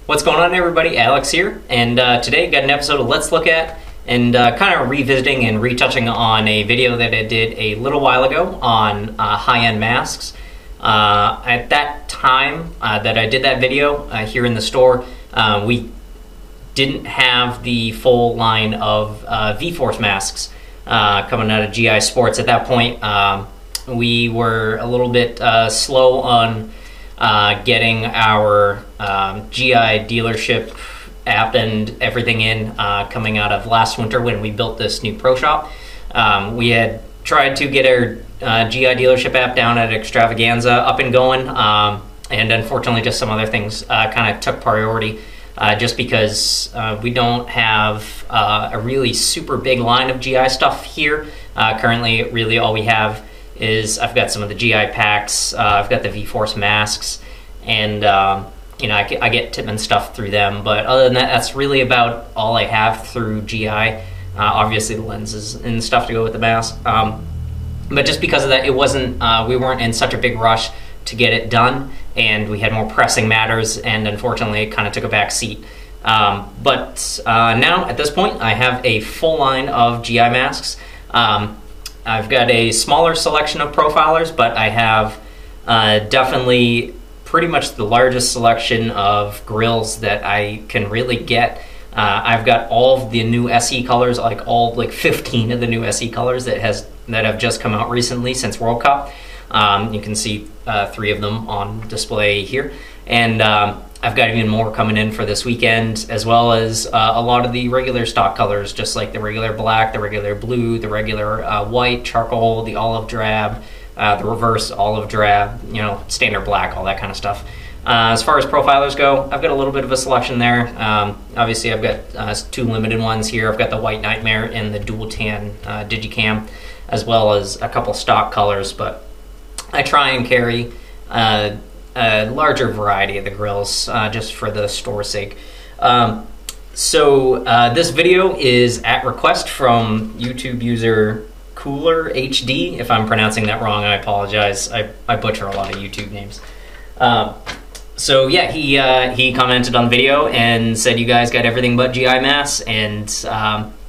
What's going on, everybody? Alex here, and today got an episode of Let's Look At, and kind of revisiting and retouching on a video that I did a little while ago on high-end masks. At that time that I did that video here in the store, we didn't have the full line of V-Force masks coming out of GI Sports. At that point, we were a little bit slow on getting our GI dealership app and everything in coming out of last winter when we built this new pro shop. We had tried to get our GI dealership app down at Extravaganza up and going, and unfortunately just some other things kind of took priority just because we don't have a really super big line of GI stuff here. Currently, really all we have is I've got some of the GI packs, I've got the V-Force masks, and you know, I get Tippmann stuff through them, but other than that, that's really about all I have through GI. Obviously the lenses and stuff to go with the mask, but just because of that, it wasn't, we weren't in such a big rush to get it done, and we had more pressing matters, and unfortunately it kind of took a back seat. But now, at this point, I have a full line of GI masks. I've got a smaller selection of profilers, but I have definitely pretty much the largest selection of grills that I can really get. I've got all of the new SE colors, like 15 of the new SE colors that have just come out recently since World Cup. You can see 3 of them on display here, and I've got even more coming in for this weekend, as well as a lot of the regular stock colors, just like the regular black, the regular blue, the regular white, charcoal, the olive drab, the reverse olive drab, you know, standard black, all that kind of stuff. As far as profilers go, I've got a little bit of a selection there. Obviously, I've got 2 limited ones here. I've got the White Nightmare and the Dual Tan Digicam, as well as a couple stock colors, but I try and carry a larger variety of the grills just for the store's sake. So this video is at request from YouTube user Cooler HD. If I'm pronouncing that wrong, I apologize. I butcher a lot of YouTube names. So yeah, he commented on the video and said you guys got everything but GI masks, and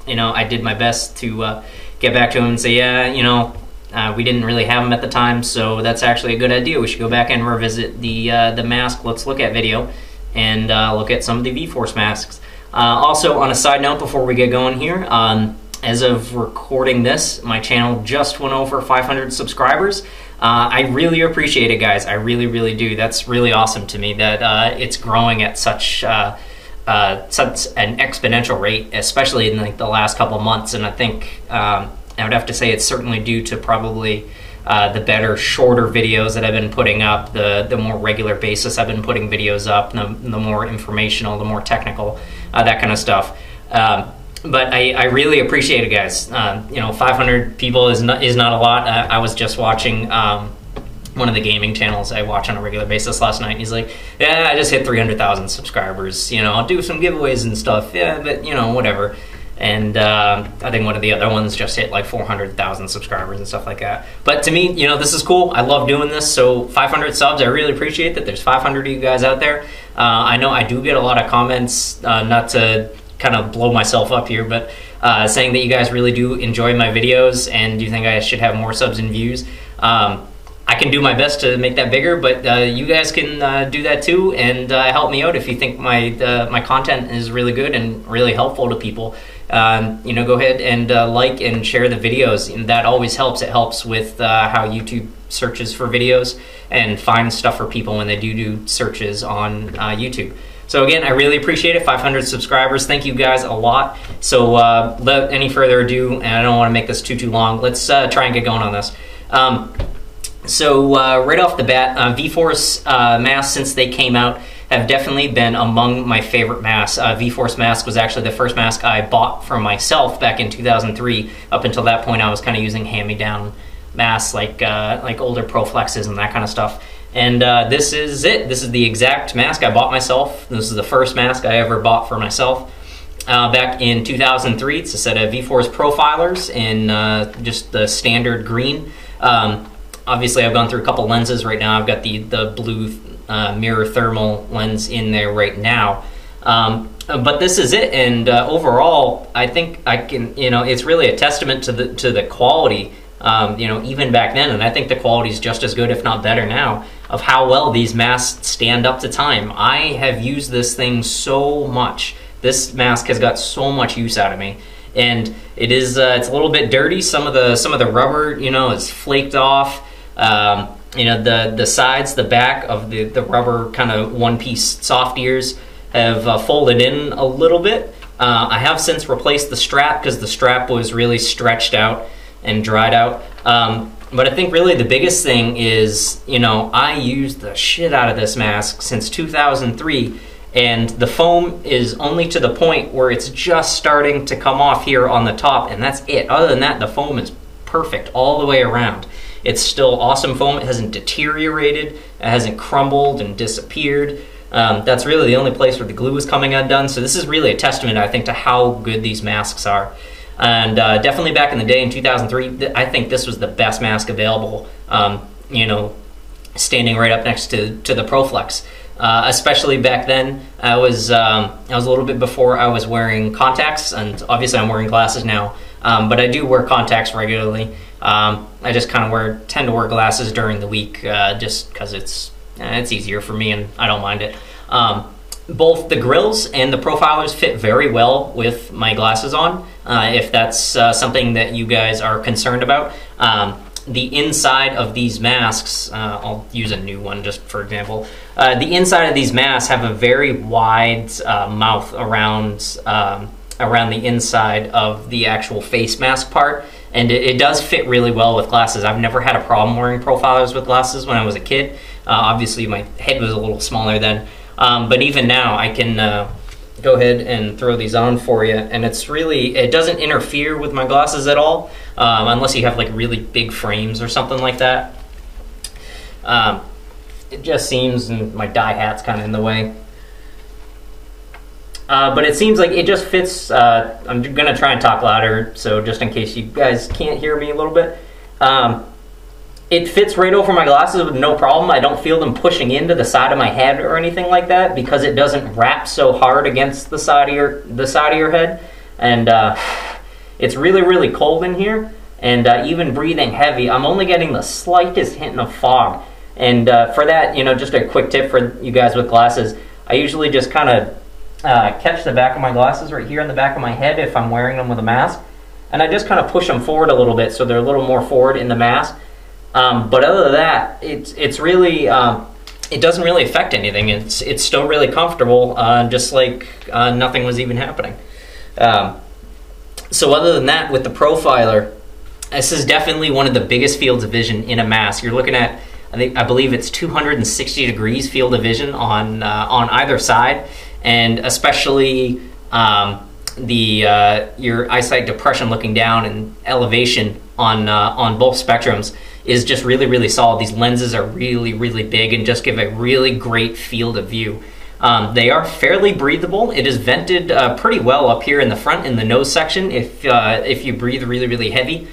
you know, I did my best to get back to him and say, yeah, you know, we didn't really have them at the time, so that's actually a good idea. We should go back and revisit the mask Let's Look At video and look at some of the V-Force masks. Also, on a side note before we get going here, as of recording this, my channel just went over 500 subscribers. I really appreciate it, guys. I really, really do. That's really awesome to me that it's growing at such an exponential rate, especially in like the last couple months. And I think I would have to say it's certainly due to probably the better, shorter videos that I've been putting up, the more regular basis I've been putting videos up, the more informational, the more technical, that kind of stuff. But I really appreciate it, guys. You know, 500 people is not a lot. I was just watching one of the gaming channels I watch on a regular basis last night, and he's like, yeah, I just hit 300,000 subscribers. You know, I'll do some giveaways and stuff. Yeah, but, you know, whatever. And I think one of the other ones just hit like 400,000 subscribers and stuff like that. But to me, you know, this is cool. I love doing this. So 500 subs, I really appreciate that there's 500 of you guys out there. I know I do get a lot of comments, not to kind of blow myself up here, but saying that you guys really do enjoy my videos and you think I should have more subs and views. I can do my best to make that bigger, but you guys can do that too, and help me out if you think my content is really good and really helpful to people. You know, go ahead and like and share the videos, and that always helps. It helps with how YouTube searches for videos and finds stuff for people when they do searches on YouTube. So again, I really appreciate it. 500 subscribers. Thank you guys a lot. So without any further ado, and I don't want to make this too long, let's try and get going on this. So right off the bat, V-Force masks, since they came out, have definitely been among my favorite masks. V-Force mask was actually the first mask I bought for myself back in 2003. Up until that point, I was kind of using hand-me-down masks like older Proflexes and that kind of stuff. And this is it. This is the exact mask I bought myself. This is the first mask I ever bought for myself. Back in 2003, it's a set of V-Force profilers in just the standard green. Obviously, I've gone through a couple lenses right now. I've got the blue mirror thermal lens in there right now. But this is it, and overall, I think I can, it's really a testament to the quality, even back then, and I think the quality is just as good, if not better now, of how well these masks stand up to time. I have used this thing so much. This mask has got so much use out of me, and it's a little bit dirty. Some of the rubber, is flaked off. The sides, the back of the rubber kind of one-piece soft ears have folded in a little bit. I have since replaced the strap because the strap was really stretched out and dried out. But I think really the biggest thing is, I used the shit out of this mask since 2003, and the foam is only to the point where it's just starting to come off here on the top, and that's it. Other than that, the foam is perfect all the way around. It's still awesome foam. It hasn't deteriorated. It hasn't crumbled and disappeared. That's really the only place where the glue is coming undone. So this is really a testament, I think, to how good these masks are. And definitely back in the day in 2003, I think this was the best mask available, standing right up next to the ProFlex. Especially back then, I was a little bit before I was wearing contacts, and obviously I'm wearing glasses now, but I do wear contacts regularly. I just kind of tend to wear glasses during the week, just because it's easier for me and I don't mind it. Both the grills and the profilers fit very well with my glasses on, if that's something that you guys are concerned about. The inside of these masks, I'll use a new one just for example, the inside of these masks have a very wide mouth around the inside of the actual face mask part, and it does fit really well with glasses. I've never had a problem wearing profilers with glasses when I was a kid. Obviously my head was a little smaller then, but even now I can go ahead and throw these on for you, and it doesn't interfere with my glasses at all, unless you have like really big frames or something like that. It just seems, and my die hat's kind of in the way. But it seems like it just fits. I'm gonna try and talk louder, so just in case you guys can't hear me a little bit. It fits right over my glasses with no problem. I don't feel them pushing into the side of my head or anything like that, because it doesn't wrap so hard against the side of your head. And it's really, really cold in here, and even breathing heavy, I'm only getting the slightest hint of fog. And for that, just a quick tip for you guys with glasses, I usually just kind of catch the back of my glasses right here in the back of my head if I'm wearing them with a mask, and I just kind of push them forward a little bit so they're a little more forward in the mask. But other than that, it's really it doesn't really affect anything. It's still really comfortable, just like nothing was even happening. So other than that, with the profiler, this is definitely one of the biggest fields of vision in a mask. You're looking at, I believe it's 260 degrees field of vision on either side, and especially your eyesight depression looking down and elevation on both spectrums is just really, really solid. These lenses are really, really big and just give a really great field of view. They are fairly breathable. It is vented pretty well up here in the front in the nose section if you breathe really, really heavy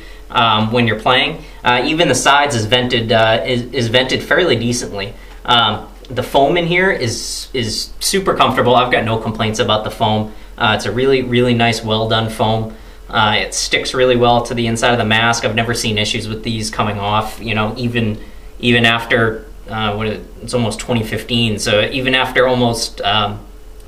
when you're playing. Even the sides is vented fairly decently. The foam in here is super comfortable. I've got no complaints about the foam. It's a really, really nice, well done foam. It sticks really well to the inside of the mask. I've never seen issues with these coming off, even after it's almost 2015, so even after almost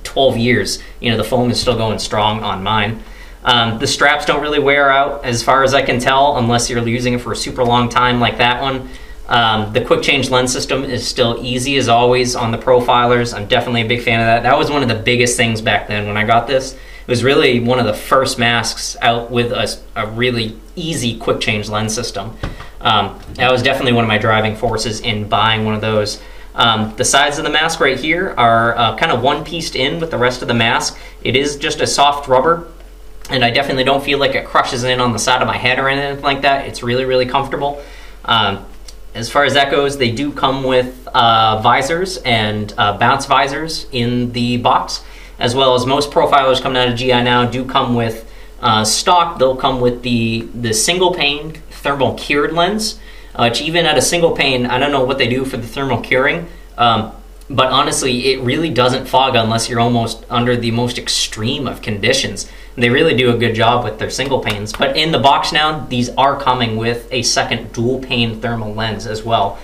12 years, the foam is still going strong on mine. The straps don't really wear out as far as I can tell, unless you're using it for a super long time like that one. The quick change lens system is still easy as always on the profilers. I'm definitely a big fan of that. That was one of the biggest things back then when I got this. It was really one of the first masks out with a really easy quick change lens system. That was definitely one of my driving forces in buying one of those. The sides of the mask right here are kind of one-pieced in with the rest of the mask. It is just a soft rubber, and I definitely don't feel like it crushes in on the side of my head or anything like that. It's really, really comfortable. As far as that goes, they do come with visors and bounce visors in the box, as well as most profilers coming out of GI now do come with stock. They'll come with the single pane thermal cured lens, which even at a single pane, I don't know what they do for the thermal curing. But honestly, it really doesn't fog unless you're almost under the most extreme of conditions. They really do a good job with their single panes. But in the box now, these are coming with a second dual pane thermal lens as well,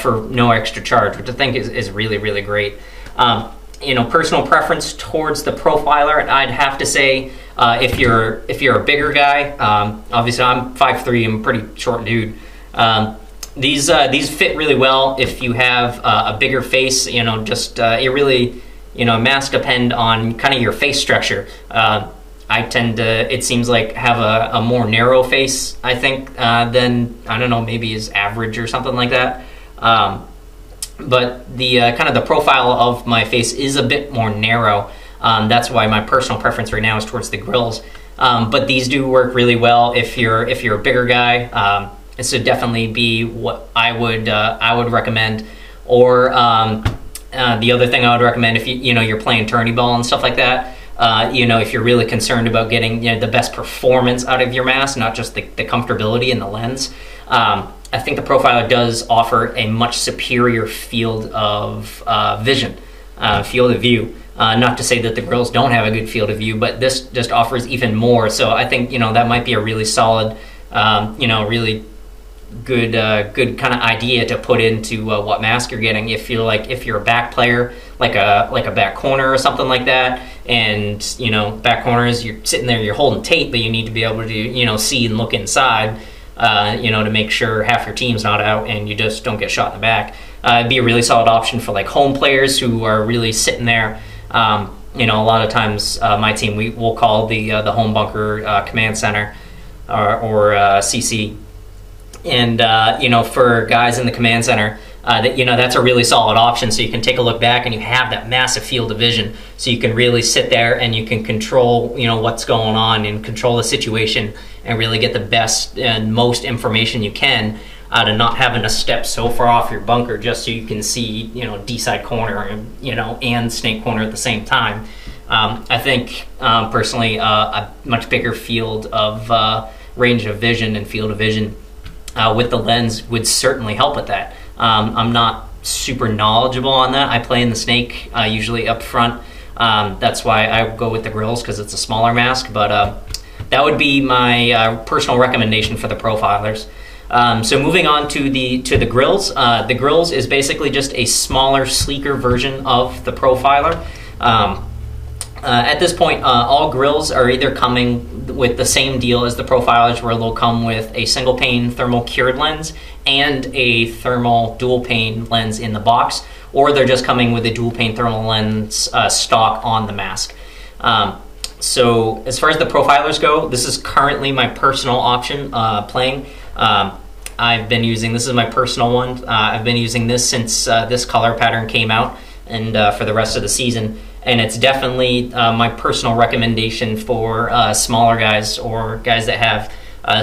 for no extra charge, which I think is really, really great. You know, personal preference towards the profiler, I'd have to say, if you're a bigger guy, obviously I'm 5'3", I'm a pretty short dude. These fit really well if you have a bigger face. You know, just it really, you know, masks depend on kind of your face structure. I tend to, it seems like, have a more narrow face, I think, than, I don't know, maybe is average or something like that. But the kind of the profile of my face is a bit more narrow. That's why my personal preference right now is towards the grills. But these do work really well if you're a bigger guy. This would definitely be what I would recommend. Or the other thing I would recommend, if you're playing tourney ball and stuff like that. You know, if you're really concerned about getting, you know, the best performance out of your mask, not just the comfortability in the lens, I think the Profiler does offer a much superior field of vision, field of view. Not to say that the grills don't have a good field of view, but this just offers even more. So I think, you know, that might be a really solid, you know, really good kind of idea to put into what mask you're getting. If you're a back player, like a back corner or something like that, and you know, back corners, you're sitting there, you're holding tape, but you need to be able to, you know, see and look inside, you know, to make sure half your team's not out and you just don't get shot in the back. It'd be a really solid option for like home players who are really sitting there. You know, a lot of times my team, we'll call the home bunker command center or CC. And you know, for guys in the command center, you know, that's a really solid option. So you can take a look back and you have that massive field of vision. So you can really sit there and you can control, you know, what's going on and control the situation and really get the best and most information you can out of not having to step so far off your bunker just so you can see, you know, D-side corner and, you know, and snake corner at the same time. I think personally a much bigger field of range of vision and field of vision with the lens would certainly help with that. I'm not super knowledgeable on that. I play in the snake usually up front. That's why I go with the grills, because it's a smaller mask. But that would be my personal recommendation for the Profilers. So moving on to the grills. The grills is basically just a smaller, sleeker version of the Profiler. At this point, all grills are either coming with the same deal as the Profilers, where they'll come with a single pane thermal cured lens and a thermal dual pane lens in the box, or they're just coming with a dual pane thermal lens stock on the mask. So as far as the Profilers go, this is currently my personal option playing. I've been using, this is my personal one. I've been using this since this color pattern came out, and for the rest of the season. And it's definitely my personal recommendation for smaller guys, or guys that have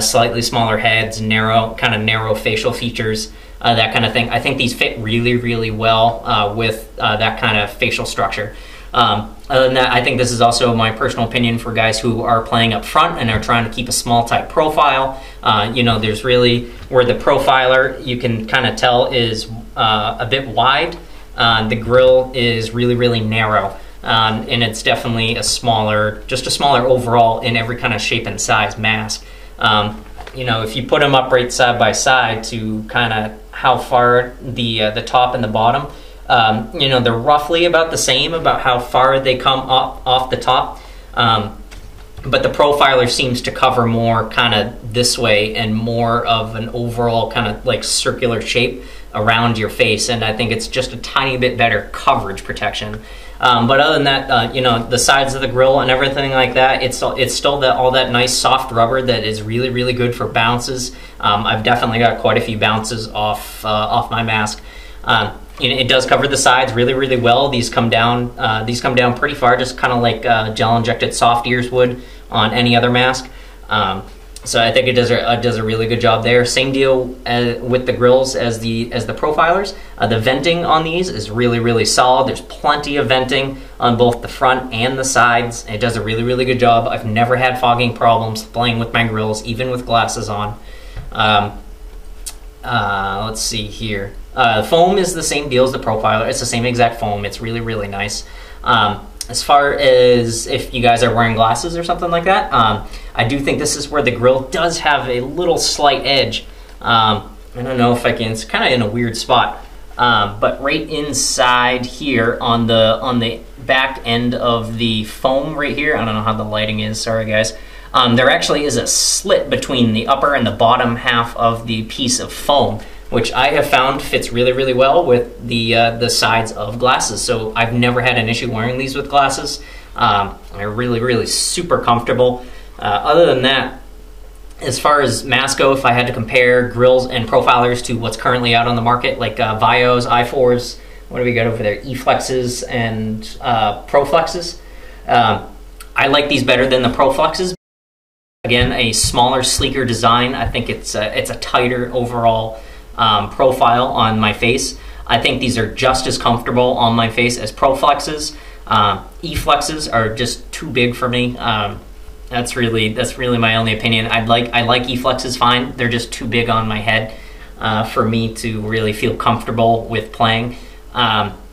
slightly smaller heads, kind of narrow facial features, that kind of thing. I think these fit really, really well with that kind of facial structure. Other than that, I think this is also my personal opinion for guys who are playing up front and are trying to keep a small type profile. You know, there's really, where the Profiler, you can kind of tell, is a bit wide. The grill is really, really narrow. And it's definitely just a smaller overall in every kind of shape and size mask. You know, if you put them upright side by side to kind of how far the top and the bottom, you know, they're roughly about the same, about how far they come up off the top. But the Profiler seems to cover more kind of this way and more of an overall kind of like circular shape around your face, and I think it's just a tiny bit better coverage protection. But other than that, you know, the sides of the grill and everything like that, it's still all that nice soft rubber that is really, really good for bounces. I've definitely got quite a few bounces off my mask. You know, it does cover the sides really, really well. These come down pretty far, just kind of like gel injected soft ears would on any other mask. So I think it does a really good job there. Same deal with the grills as the Profilers. The venting on these is really, really solid. There's plenty of venting on both the front and the sides. It does a really, really good job. I've never had fogging problems playing with my grills, even with glasses on. Let's see here. Foam is the same deal as the Profiler. It's the same exact foam. It's really, really nice. As far as if you guys are wearing glasses or something like that, I do think this is where the grill does have a little slight edge. I don't know if I can, it's kind of in a weird spot. But right inside here on the back end of the foam right here, I don't know how the lighting is, sorry guys. There actually is a slit between the upper and the bottom half of the piece of foam, which I have found fits really, really well with the sides of glasses. So I've never had an issue wearing these with glasses. They're really, really super comfortable. Other than that, as far as masks go, if I had to compare grills and profilers to what's currently out on the market, like Vios, i4s, what do we got over there? E-Flexes and ProFlexes. I like these better than the ProFlexes. Again, a smaller, sleeker design. I think it's a tighter overall profile on my face. I think these are just as comfortable on my face as ProFlexes. E-Flexes are just too big for me. That's really my only opinion. I like E-Flexes fine. They're just too big on my head for me to really feel comfortable with playing.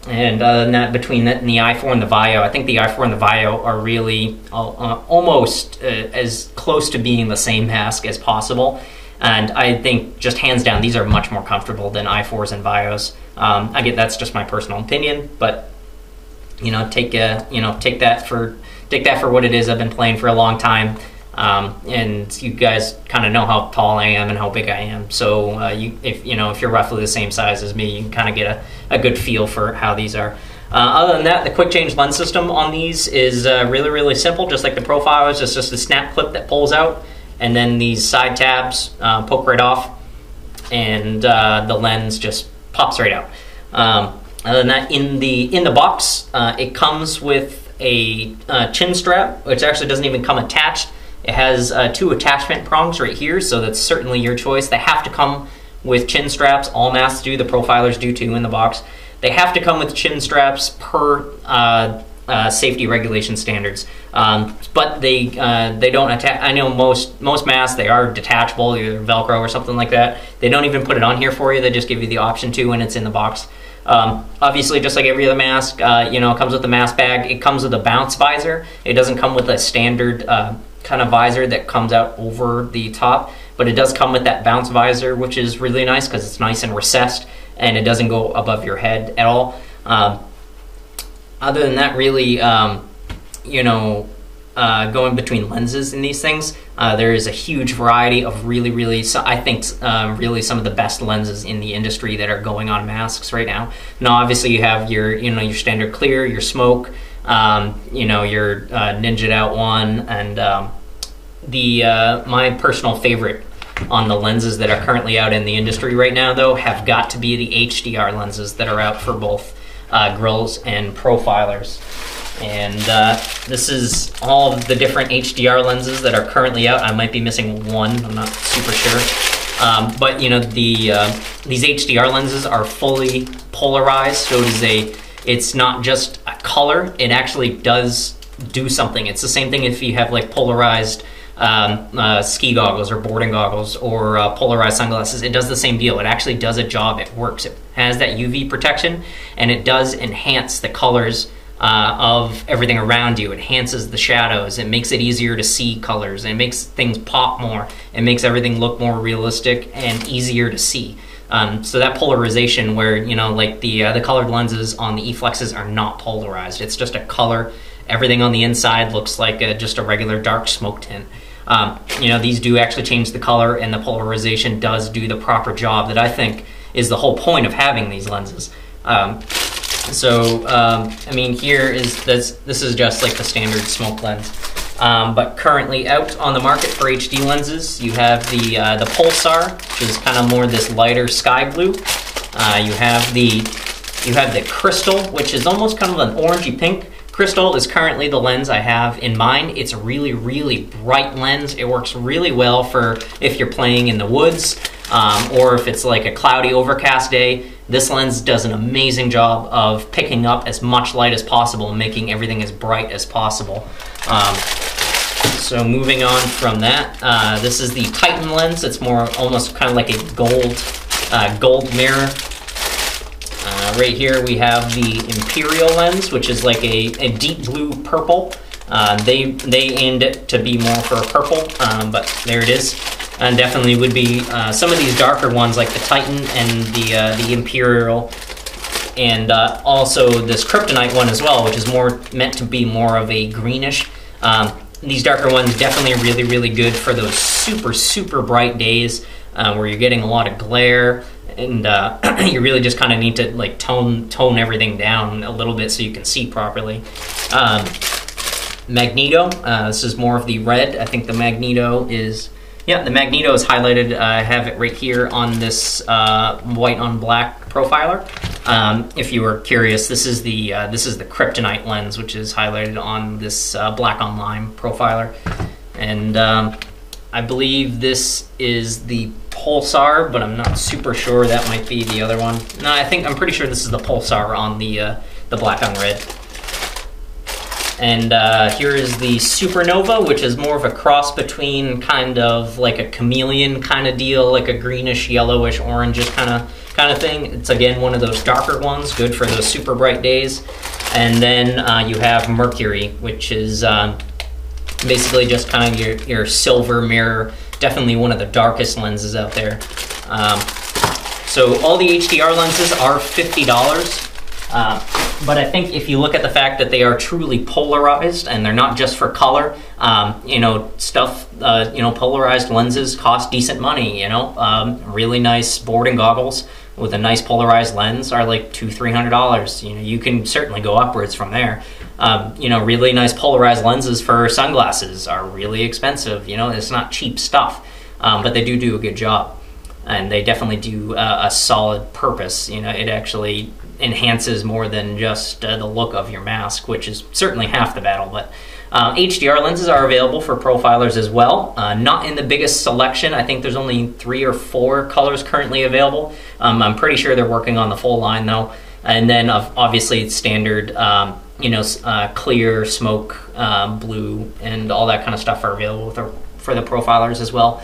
And other than that, between that and the i4 and the Vio, I think the i4 and the Vio are really almost as close to being the same mask as possible. And I think just hands down, these are much more comfortable than i4s and Vios. Again, that's just my personal opinion, but take that for what it is. I've been playing for a long time, and you guys kind of know how tall I am and how big I am. So if you're roughly the same size as me, you can kind of get a good feel for how these are. Other than that, the quick change lens system on these is really, really simple, just like the Profilers. It's just a snap clip that pulls out, and then these side tabs poke right off, and the lens just pops right out. Other than that, in the box, it comes with a chin strap, which actually doesn't even come attached. It has 2 attachment prongs right here, so that's certainly your choice. They have to come with chin straps. All masks do. The Profilers do too in the box. They have to come with chin straps per safety regulation standards, but they don't attach. I know most masks, they are detachable, either Velcro or something like that. They don't even put it on here for you. They just give you the option to, and it's in the box. Obviously, just like every other mask, it comes with the mask bag. It comes with a bounce visor. It doesn't come with a standard kind of visor that comes out over the top, but it does come with that bounce visor, which is really nice because it's nice and recessed, and it doesn't go above your head at all. Other than that, really, going between lenses in these things, there is a huge variety of really, I think, really some of the best lenses in the industry that are going on masks right now. Now, obviously, you have your, your standard clear, your smoke, your Ninja Out one, and my personal favorite on the lenses that are currently out in the industry right now, though, have got to be the HDR lenses that are out for both grills and profilers. And this is all of the different HDR lenses that are currently out. I might be missing one, I'm not super sure. But these HDR lenses are fully polarized, so it's not just a color, it actually does do something. It's the same thing if you have like polarized ski goggles or boarding goggles or polarized sunglasses. It does the same deal. It actually does a job. It works. It has that UV protection, and it does enhance the colors of everything around you. It enhances the shadows. It makes it easier to see colors. It makes things pop more. It makes everything look more realistic and easier to see. So that polarization where, like the colored lenses on the E-Flexes are not polarized. It's just a color. Everything on the inside looks like just a regular dark smoke tint. These do actually change the color, and the polarization does do the proper job that I think is the whole point of having these lenses. Here is this is just like the standard smoke lens. But currently out on the market for HD lenses, you have the Pulsar, which is kind of more this lighter sky blue. You have the Crystal, which is almost kind of an orangey pink. Crystal is currently the lens I have in mind. It's a really, really bright lens. It works really well for if you're playing in the woods, or if it's like a cloudy, overcast day. This lens does an amazing job of picking up as much light as possible and making everything as bright as possible. So moving on from that, this is the Titan lens. It's more almost kind of like a gold mirror. Right here we have the Imperial lens, which is like a deep blue purple. They aimed it to be more for a purple, but there it is. And definitely would be some of these darker ones like the Titan and the Imperial, and also this Kryptonite one as well, which is more meant to be more of a greenish. These darker ones definitely really good for those super bright days where you're getting a lot of glare, and you really just kind of need to like tone everything down a little bit so you can see properly. Magneto, this is more of the red. I think the Magneto is, yeah, the Magneto is highlighted. I have it right here on this white on black profiler. If you were curious, this is the Kryptonite lens, which is highlighted on this black on lime profiler. And I believe this is the Pulsar, but I'm not super sure. That might be the other one. No, I'm pretty sure this is the Pulsar on the black on red. And here is the Supernova, which is more of a cross between kind of like a chameleon kind of deal, like a greenish, yellowish, orangish kind of thing. It's again one of those darker ones, good for those super bright days. And then you have Mercury, which is basically just kind of your silver mirror, definitely one of the darkest lenses out there. So all the HDR lenses are $50. But I think if you look at the fact that they are truly polarized and they're not just for color, polarized lenses cost decent money, really nice boarding goggles with a nice polarized lens are like $200-300. You can certainly go upwards from there. Really nice polarized lenses for sunglasses are really expensive. It's not cheap stuff, but they do a good job. And they definitely do a solid purpose. It actually enhances more than just the look of your mask, which is certainly half the battle. But HDR lenses are available for profilers as well. Not in the biggest selection. I think there's only 3 or 4 colors currently available. I'm pretty sure they're working on the full line though. And then obviously it's standard, clear, smoke, blue, and all that kind of stuff are available for the profilers as well.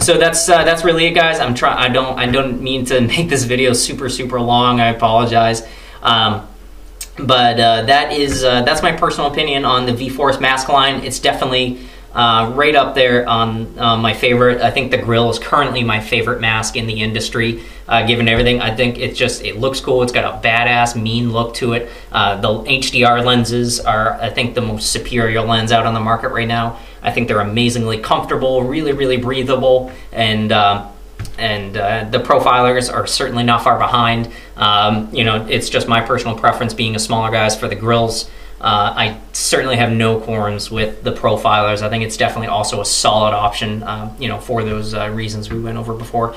So that's really it, guys. I don't mean to make this video super long. I apologize. But that's my personal opinion on the V-Force mask line. It's definitely right up there on my favorite. I think the Grill is currently my favorite mask in the industry, given everything. I think it looks cool. It's got a badass, mean look to it. The HDR lenses are, I think, the most superior lens out on the market right now. I think they're amazingly comfortable, really breathable, and the profilers are certainly not far behind. It's just my personal preference, being a smaller guy, for the Grills. I certainly have no qualms with the profilers. I think it's definitely also a solid option, for those reasons we went over before.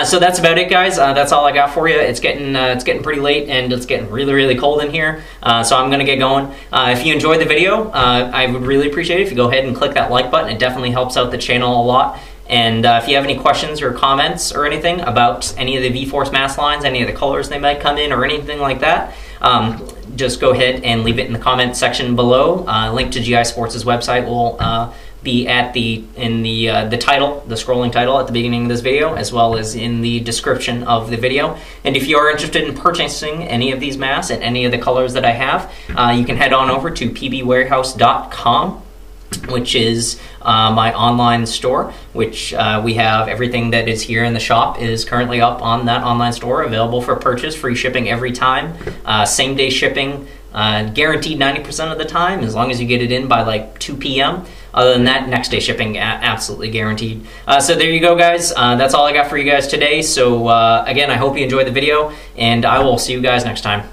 So that's about it, guys. That's all I got for you. It's getting pretty late, and it's getting really cold in here. So I'm gonna get going. If you enjoyed the video, I would really appreciate it if you go ahead and click that like button. It definitely helps out the channel a lot. And if you have any questions or comments or anything about any of the V-Force mask lines, any of the colors they might come in, or anything like that, just go ahead and leave it in the comment section below. Link to GI Sports' website will be in the title, the scrolling title at the beginning of this video, as well as in the description of the video. And if you are interested in purchasing any of these masks and any of the colors that I have, you can head on over to pbwarehouse.com, which is my online store, which we have everything that is here in the shop is currently up on that online store, available for purchase, free shipping every time, same day shipping, guaranteed 90% of the time, as long as you get it in by like 2 p.m. Other than that, next day shipping, absolutely guaranteed. So there you go, guys. That's all I got for you guys today. So again, I hope you enjoyed the video, and I will see you guys next time.